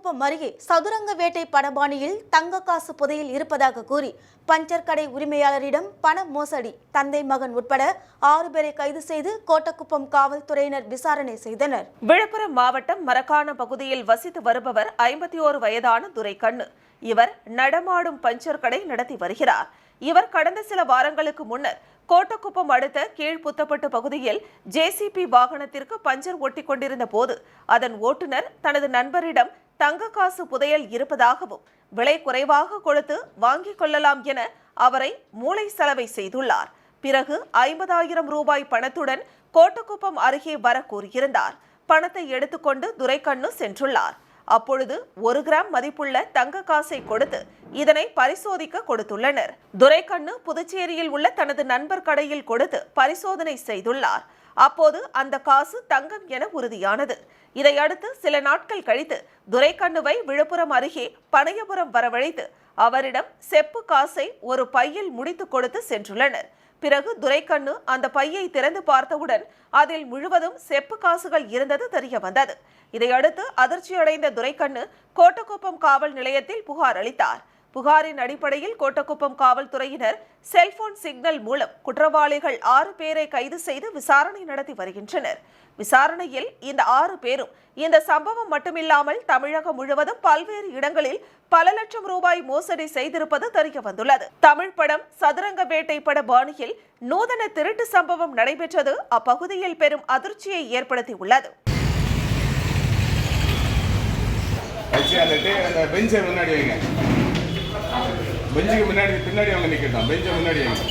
கோட்டக்குப்பம் அருகே சதுரங்க வேட்டை படபாணியில் தங்க காசு புதையில் இருப்பதாக கூறி பஞ்சர் கடை உரிமையாளரிடம் பண மோசடி தந்தை மகன் உட்பட 6 பேரை கைது செய்து கோட்டக்குப்பம் காவல்துறையினர் விசாரணை செய்தனர். விழுப்புரம் மாவட்டம் மரக்காணம் பகுதியில் வசித்து வருபவர் 51 வயதான துரைக்கண்ணு. இவர் நடமாடும் பஞ்சர் கடை நடத்தி வருகிறார். இவர் கடந்த சில வாரங்களுக்கு முன்னர் கோட்டக்குப்பம் அடுத்த கீழ்புத்தப்பட்டு பகுதியில் ஜேசிபி வாகனத்திற்கு பஞ்சர் ஒட்டி கொண்டிருந்த போது அதன் ஓட்டுநர் தனது நண்பரிடம் தங்க காசு புதையல் இருப்பதாகவும் விலை குறைவாக கொடுத்து வாங்கிக் கொள்ளலாம் என அவரை மூளை சலவை செய்துள்ளார். பிறகு 50,000 ரூபாய் பணத்துடன் கோட்டக்குப்பம் அருகே வர கூறியிருந்தார். பணத்தை எடுத்துக்கொண்டு துரைக்கண்ணு சென்றுள்ளார். அப்பொழுது 1 கிராம் மதிப்புள்ள தங்க காசை கொடுத்து இதனை பரிசோதிக்க கொடுத்துள்ளனர். துரைக்கண்ணு புதுச்சேரியில் உள்ள தனது நண்பர் கடையில் கொடுத்து பரிசோதனை செய்துள்ளார். அப்போது அந்த காசு தங்கம் என உறுதியானது. இதையடுத்து சில நாட்கள் கழித்து துரைக்கண்ணுவை விழுப்புரம் அருகே பனையபுரம் வரவழைத்து அவரிடம் செப்பு காசை ஒரு பையில் முடித்து கொடுத்து சென்றுள்ளனர். பிறகு துரைக்கண்ணு அந்த பையை திறந்து பார்த்தவுடன் அதில் முழுவதும் செப்பு காசுகள் இருந்தது தெரிய வந்தது. இதையடுத்து அதிர்ச்சியடைந்த துரைக்கண்ணு கோட்டக்குப்பம் காவல் நிலையத்தில் புகார் அளித்தார். புகாரின் அடிப்படையில் கோட்டக்குப்பம் காவல்துறையினர் செல்போன் சிக்னல் மூலம் குற்றவாளிகள் 6 பேரை கைது செய்து விசாரணை நடத்தி வருகின்றனர். விசாரணையில் இந்த 6 பேரும் இந்த சம்பவம் மட்டுமில்லாமல் தமிழகம் முழுவதும் பல்வேறு இடங்களில் பல லட்சம் ரூபாய் மோசடி செய்திருப்பது தெரிய வந்துள்ளது. தமிழ் படம் சதுரங்க வேட்டை பட பாணியில் நூதன திருட்டு சம்பவம் நடைபெற்றது அப்பகுதியில் பெரும் அதிர்ச்சியை ஏற்படுத்தியுள்ளது. பெஞ்சுக்கு பின்னாடி அவங்க நிற்கட்டும். பெஞ்சை முன்னாடி வைங்க.